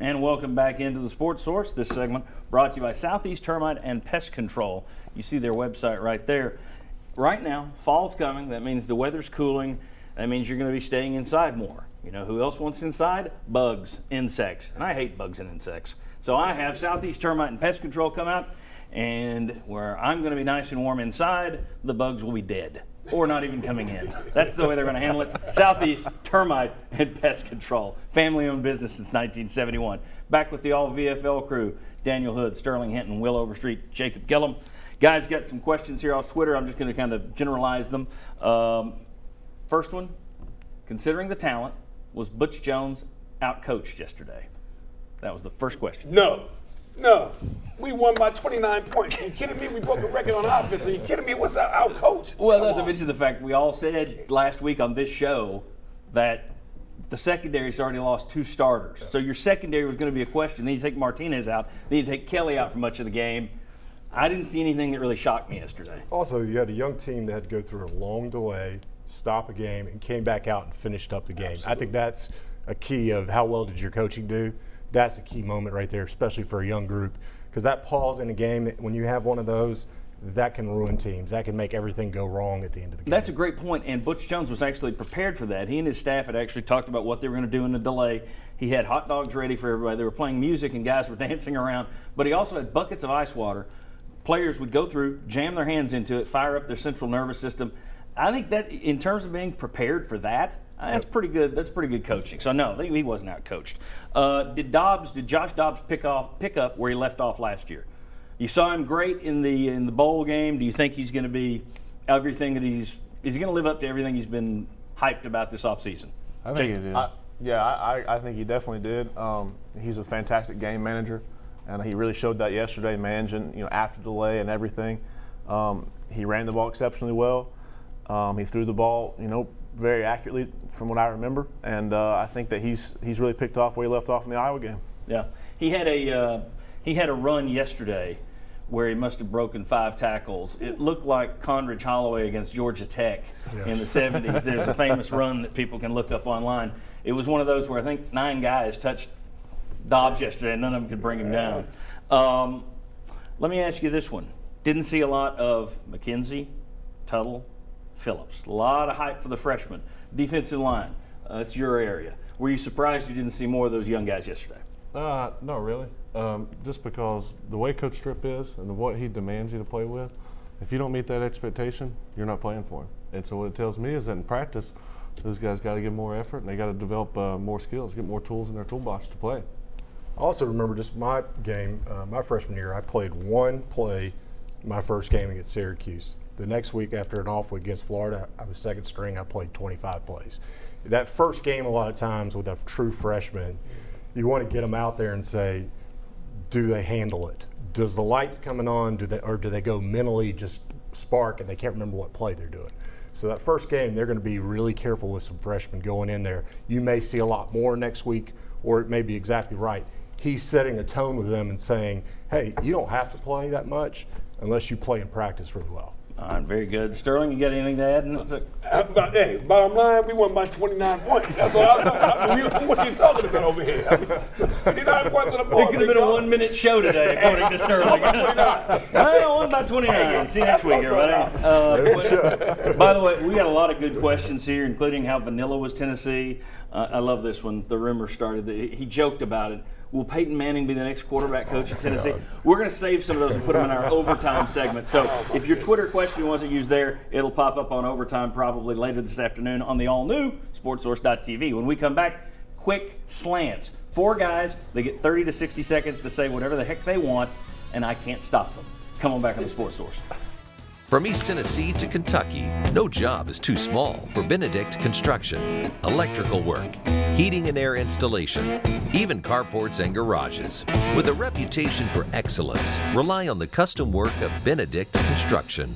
And welcome back into the Sports Source. This segment brought to you by Southeast Termite and Pest Control. You see their website right there. Right now, fall's coming. That means the weather's cooling. That means you're going to be staying inside more. You know who else wants inside? Bugs, insects. And I hate bugs and insects. So I have Southeast Termite and Pest Control come out, and where I'm going to be nice and warm inside, the bugs will be dead or not even coming in. That's the way they're going to handle it. Southeast Termite and Pest Control. Family-owned business since 1971. Back with the all-VFL crew. Daniel Hood, Sterling Hinton, Will Overstreet, Jacob Gillum. Guys got some questions here off Twitter. I'm just going to kind of generalize them. First one, considering the talent, was Butch Jones out-coached yesterday? That was the first question. No. We won by 29 points. Are you kidding me? We broke a record on offense. Are you kidding me? What's our coach? Well, not to mention the fact we all said last week on this show that the secondary's already lost 2 starters. So your secondary was going to be a question. Then you take Martinez out. Then you take Kelly out for much of the game. I didn't see anything that really shocked me yesterday. Also, you had a young team that had to go through a long delay, stop a game, and came back out and finished up the game. Absolutely. I think that's a key of how well did your coaching do. That's a key moment right there, especially for a young group. Because that pause in a game, when you have one of those, that can ruin teams. That can make everything go wrong at the end of the game. That's a great point, and Butch Jones was actually prepared for that. He and his staff had actually talked about what they were going to do in the delay. He had hot dogs ready for everybody. They were playing music and guys were dancing around. But he also had buckets of ice water. Players would go through, jam their hands into it, fire up their central nervous system. I think that in terms of being prepared for that, that's pretty good. That's pretty good coaching. So no, he wasn't out coached. Did Josh Dobbs pick up where he left off last year? You saw him great in the bowl game. Do you think he's going to be everything that is he going to live up to everything he's been hyped about this offseason? I think he did. I think he definitely did. He's a fantastic game manager, and he really showed that yesterday, managing after delay and everything. He ran the ball exceptionally well. He threw the ball, very accurately from what I remember, and I think that he's really picked off where he left off in the Iowa game. Yeah, he had a run yesterday where he must have broken 5 tackles. It looked like Condridge Holloway against Georgia Tech in the 70s. There's a famous run that people can look up online. It was one of those where I think 9 guys touched Dobbs yesterday, and none of them could bring him down. Let me ask you this one. Didn't see a lot of McKenzie, Tuttle, Phillips. A lot of hype for the freshmen. Defensive line, it's your area. Were you surprised you didn't see more of those young guys yesterday? Not really. Just because the way Coach Strip is and what he demands you to play with, if you don't meet that expectation, you're not playing for him. And so what it tells me is that in practice, those guys got to give more effort and they got to develop more skills, get more tools in their toolbox to play. I also remember just my game, my freshman year, I played 1 play my first game against Syracuse. The next week after an off week against Florida, I was second string. I played 25 plays. That first game, a lot of times with a true freshman, you want to get them out there and say, do they handle it? Does the lights coming on, do they go mentally just spark and they can't remember what play they're doing? So that first game, they're going to be really careful with some freshmen going in there. You may see a lot more next week, or it may be exactly right. He's setting a tone with them and saying, hey, you don't have to play that much unless you play in practice really well. All right, very good. Sterling, you got anything to add? Hey, bottom line, we won by 29 points. That's all I know. What are you talking about over here? 29 points on the board. It could have been a 1-minute show today, according to Sterling. I won by 29. See you next week, everybody. By the way, we got a lot of good questions here, including how vanilla was Tennessee. I love this one. The rumor started. He joked about it. Will Peyton Manning be the next quarterback coach at Tennessee? We're going to save some of those and put them in our overtime segment. So if your Twitter question wasn't used there, it'll pop up on overtime probably later this afternoon on the all-new SportsSource.tv. When we come back, quick slants. 4 guys, they get 30 to 60 seconds to say whatever the heck they want, and I can't stop them. Come on back on the Sports Source. From East Tennessee to Kentucky, no job is too small for Benedict Construction. Electrical work, heating and air installation, even carports and garages. With a reputation for excellence, rely on the custom work of Benedict Construction.